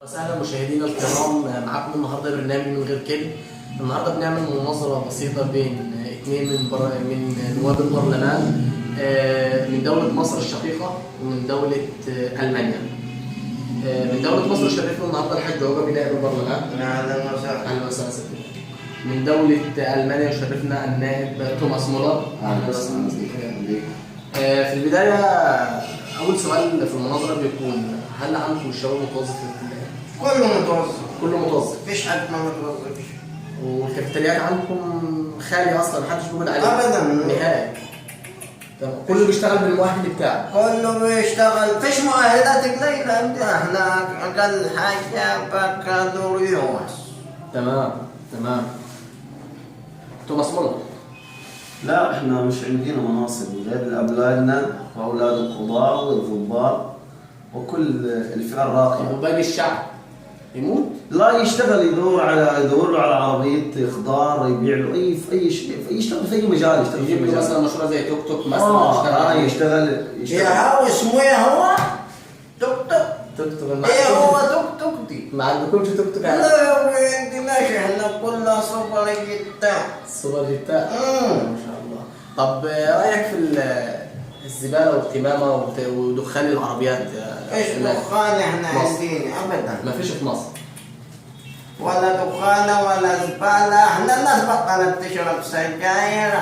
وسهلا مشاهدينا الكرام، معاكم النهارده برنامج من غير كلمة. النهارده بنعمل مناظرة بسيطة بين اثنين من نواب البرلمان من دولة مصر الشقيقة ومن دولة ألمانيا. من دولة مصر شرفنا النهارده الحاج عقبة نائب البرلمان. اهلا وسهلا. اهلا وسهلا. من دولة ألمانيا يشرفنا النائب توماس مولر. اهلا وسهلا. في البداية أول سؤال في المناظرة بيكون: هل عندكم الشباب متوظف في كله متوظف. كله متوظف؟ مفيش حد ما متوظفش. والكافيتريات عندكم خالي اصلا محدش بيقول عليه ابدا نهائي. تمام، كله بيشتغل بالمؤهل بتاعه. كله بيشتغل، فيش مؤهلات قليلة عندنا احنا، اقل حاجة بكالوريوس. تمام. توماس مولر. لا، احنا مش عندنا مناصب غير اولادنا واولاد القضاة والضباط وكل الفئة الراقية. وباقي الشعب يموت؟ لا، يدور له على عربية خضار، يبيع له في اي شيء، يشتغل في اي مجال، يشتغل في يجيب له مجال. مثلا مشروع زي توك توك مثلا يشتغل يا هو اسمه ايه هو؟ توك توك. توك توك. ايه هو توك توك دي؟ ما عندكمش توك توك؟ لا ما عندناش، احنا كلها سوبر جدا. السوبر جيتات. ما شاء الله. طب رايك في الزباله والقمامه ودخان العربيات؟ ايش دخان احنا عندنا؟ ابدا ما فيش في مصر ولا دخانة ولا زبالة. احنا الناس بطلت تشرب سجاير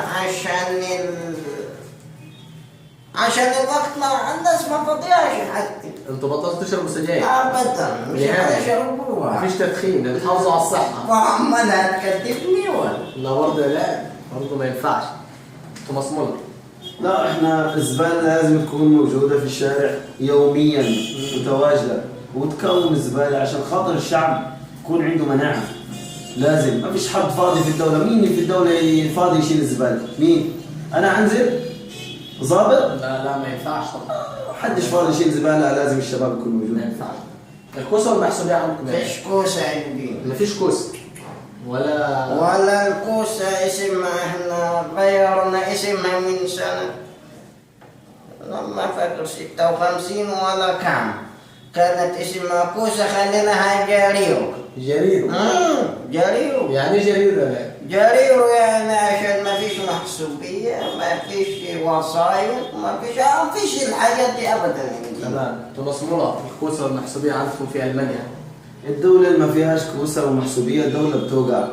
عشان الوقت، ما الناس ما فاضياش حتى. انتوا بطلتوا تشربوا سجاير؟ ابدا مش يشربوها. مفيش تدخين، بتحافظوا على الصحه. وعمالها تكتفني ولا؟ لا برضه، لا برضه ما ينفعش. توماس مولر. لا، احنا الزبالة لازم تكون موجودة في الشارع يوميا، متواجدة، وتكون الزبالة عشان خاطر الشعب يكون عنده مناعة. لازم، ما فيش حد فاضي في الدولة. مين في الدولة فاضي يشيل الزبالة؟ مين؟ أنا أنزل ضابط؟ لا ما ينفعش طبعا. حدش فاضي يشيل زبالة، لازم الشباب يكون موجود. ما ينفعش. الكوسه والمحسوبيه عندكم ايه؟ فيش كوسة عندي. مفيش كوسه ولا الكوسة اسمها، احنا غيرنا اسمها من سنة ما فاكر 56 ولا كم، كانت اسمها كوسة خليناها جاريرو. جريرو؟ جاريرو. يعني ايه جريرو ده؟ جاريرو يعني عشان ما فيش محسوبية، ما فيش وسايط، ما فيش الحاجات دي ابدا. تمام. توماس مولر، الكوسه والمحسوبيه عندكم في المانيا؟ الدولة اللي ما فيهاش كوسة ومحسوبية الدولة بتوقع.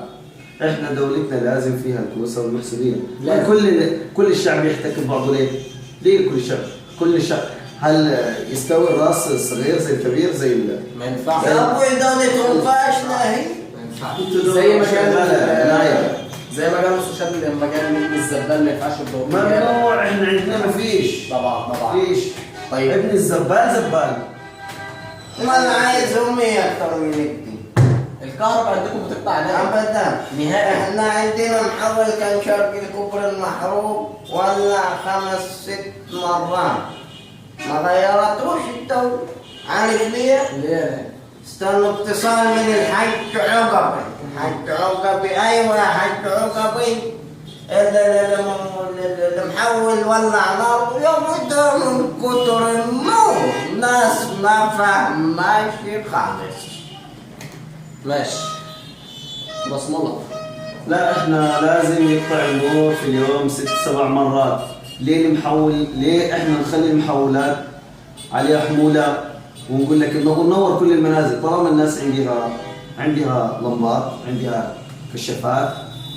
احنا دولتنا لازم فيها الكوسة والمحسوبية. لا. كل الشعب يحتكم بعضه. ليه كل الشعب هل يستوي الراس الصغير زي الكبير زي ما ينفعش. يا ابوي دولتهم فاشلة هي. ما ينفعش. زي ما قال السوشيال لما قال ابن الزبال ما ينفعش الدور. ممنوع. احنا عندنا ما فيش. طبعا. فيش. طيب ابن الزبال زبال. ما انا عايزهم ايه اكتر من كده؟ الكهرباء عندكم بتقطع ابدا نهائي. احنا عندنا محول كان شرقي الكبر المحروق ولع 5-6 مرات، ما غيرتوش الدولة. عارف ليه؟ ليه؟ استنوا اتصال من الحج عقبي. حج عقبي، ايوه يا حج عقبي، المحول ولع نار يوم ده من كتر النور، ناس ما فهماش خالص. ماشي. بسم الله. لا، احنا لازم يقطع النور في اليوم 6-7 مرات. ليه المحول؟ ليه احنا نخلي المحولات عليها حمولة ونقول لك ننور كل المنازل طالما الناس عندها لمبات، عندها كشافات،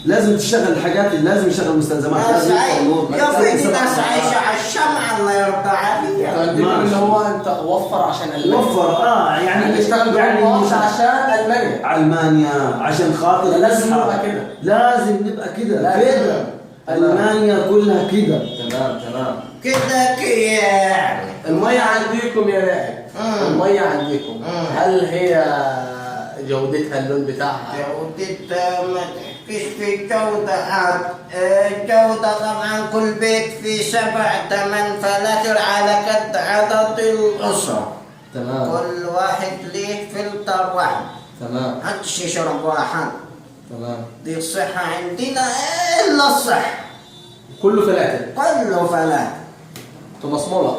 لازم تشتغل الحاجات اللي لازم يشتغل مستلزمات، لازم يقطع النور. يا بنتي ناس عايشة على الشمع الله يرضى عليها. اللي هو انت وفر عشان المانيا. وفر يعني تشتغل مش عشان المانيا عشان خاطر لازم نبقى كده. لازم نبقى كده. المانيا كلها كده. تمام كده يعني. المية عندكم يا نائب، المية عندكم هل هي جودتها اللون بتاعها؟ جودتها ما تحكيش في الجودة. الجودة طبعا كل بيت فيه 7-8 فلاتر على قد عدد الأسر. تمام. كل واحد ليه فلتر واحد. تمام. محدش يشرب واحد. تمام. دي الصحة عندنا إلا الصحة. كله فلاتر. كله فلاتر. توماس مولر.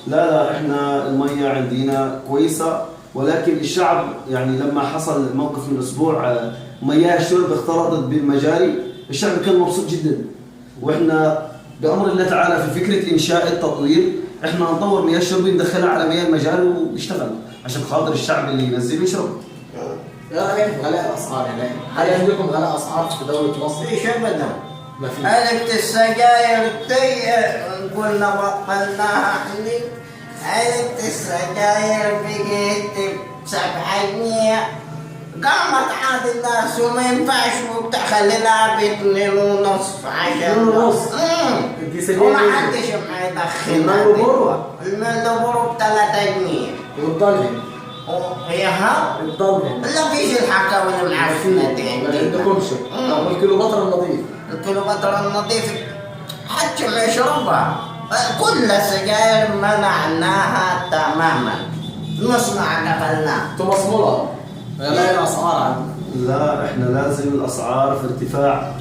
لا، احنا المية عندنا كويسة ولكن الشعب يعني لما حصل موقف من أسبوع مياه الشرب اختلطت بالمجاري، الشعب كان مبسوط جدا. وإحنا بأمر الله تعالى في فكرة إنشاء التطوير، إحنا نطور مياه الشرب ندخلها على مياه المجاري ويشتغل عشان خاطر الشعب اللي ينزل يشرب. ايه رايك في غلاء الاسعار هناك؟ هل عندكم غلاء اسعار في دوله مصر؟ فيش ابدا. ما في. علبة السجاير دي قلنا بطلناها احنا. علبة السجاير بقيت ب7 جنيه. قامت عاد الناس وما ينفعش خليناها ب2.5 عشان 2.5 دي سجاير وما حدش يدخلها. الملبورو ب3 جنيه. والضلمه ها؟ الضلمه لا فيش الحكاوي المعفنة دي. ما عندكمش. طب الكيلومتر النظيف؟ الكيلومتر النظيف حجم يشربها. كل السجاير منعناها تماما. نصنع قبلنا. تمصملها. غلاء الاسعار عندنا. لا احنا لازم الاسعار في ارتفاع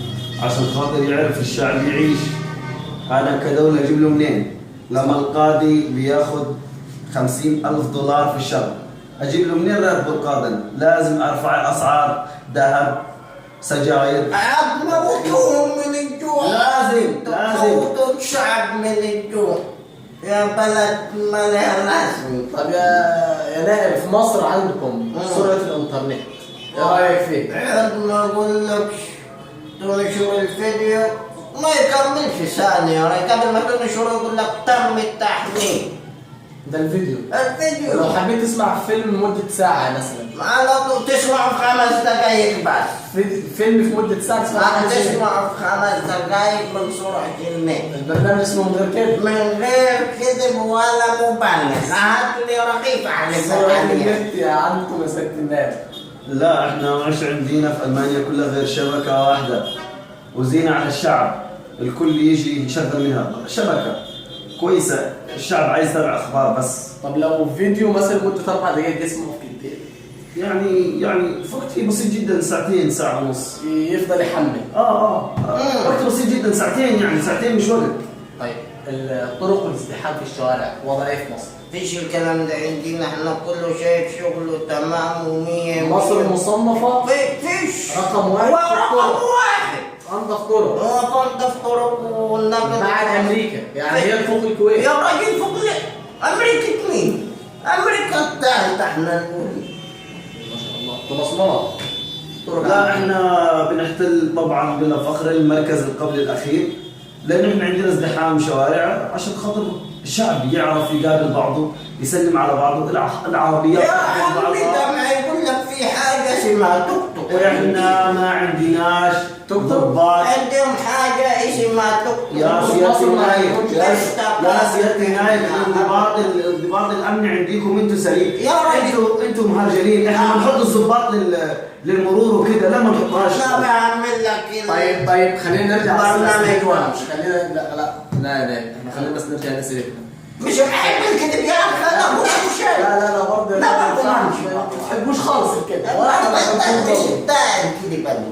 عشان خاطر يعرف الشعب يعيش. انا كدولة اجيب له منين؟ لما القاضي بياخد 50,000 دولار في الشهر اجيب له منين راتب القاضي؟ لازم ارفع الاسعار، ذهب، سجاير. موتوهم من الجوع. لازم موتوا الشعب من الجوع. يا بلد ما لها لازم. طب يا نائب، في مصر عندكم سرعه الانترنت، ايه رايك فيه؟ ما اقولكش تنشر الفيديو ما يكملش ثانية، قبل ما تنشر يقول لك تم التحميل. ده الفيديو. الفيديو لو حبيت تسمع فيلم مدة ساعة مثلا على طول تسمعه في 5 دقايق بس. فيلم في مدة ساعة تسمعه في 5 دقايق من سرعة النت. البرنامج اسمه من غير كده؟ من غير كذب ولا مبالغ. هات لي رقيق على سرعة النت يا عندكم يا ست الناس. لا احنا مش عندنا في المانيا كلها غير شبكة واحدة وزينة على الشعب، الكل يجي يشغل منها شبكة كويسة. الشعب عايز يتابع اخبار بس. طب لو فيديو مثلا مدة 4 دقائق اسمه في كتير، يعني وقت فيه بسيط جدا، ساعتين، ساعة ونص يفضل يحمل. وقت بسيط جدا، ساعتين، يعني ساعتين مش وقت. طيب الطرق والازدحام في الشوارع وضع ايه في مصر؟ فيش الكلام ده عندنا، احنا كله شايف شغله تمام ومية. مصر مصنفة فيش رقم 1 في الطرق. انضف طرق. هو انضف طرق والنقل بعد امريكا، يعني هي فوق الكويت. يا راجل فوق امريكا مين؟ امريكا الثالثة احنا نقول. ما شاء الله تمصمرة. لا احنا بنحتل طبعا بلا فخر المركز القبل الاخير، لان احنا عندنا ازدحام شوارع عشان خاطر الشعب يعرف يقابل بعضه، يسلم على بعضه. العربيات يا عمي ده ما يقول لك في حاجة اسمها توك توك. واحنا ما عندناش ضباط. عندهم حاجة اسمها توك توك. يا سيادة النايب، يا سيادة النايب، الانضباط الامني عندكم انتم سليم. يا راجل انتم مهرجلين. احنا بنحط الضباط للمرور وكده، لا ما نحطهاش. انا بعمل لك كده. طيب خلينا نرجع برنامج واحد. خلينا لا احنا خلينا بس نرجع لسيرتنا. مش بحب الكذب يا اخي. انا مش شيء. لا برضه لا ما تحبوش خالص الكذب ولا احنا بنحبوش.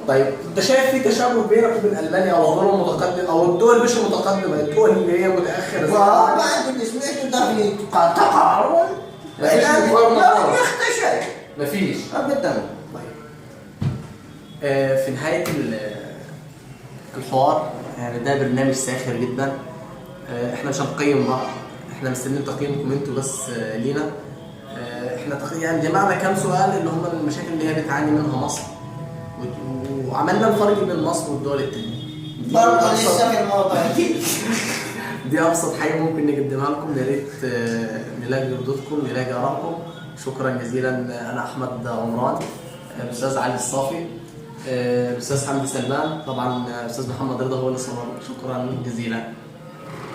طيب انت شايف في تشابه بينك وبين المانيا او الدول المتقدمه او الدول مش المتقدمه، الدول اللي هي متاخره؟ بعد اللي سمعته ده في تقارب. مفيش مقارنه. مفيش مفيش ابدا. في نهايه الحوار، يعني ده برنامج ساخر جدا. احنا مش هنقيم بعض، احنا مستنيين تقييمكم انتوا بس لينا. احنا يعني جمعنا كام سؤال اللي هم المشاكل اللي هي بتعاني منها مصر، وعملنا الفرق بين مصر والدول التانية. برضه لسه في الموضوع دي ابسط حاجه ممكن نقدمها لكم. يا ريت نلاقي ردودكم، نلاقي ارائكم. شكرا جزيلا. انا احمد عمران، الاستاذ علي الصافي، الاستاذ حمدي سلمان، طبعا الاستاذ محمد رضا هو اللي صور. شكرا جزيلا.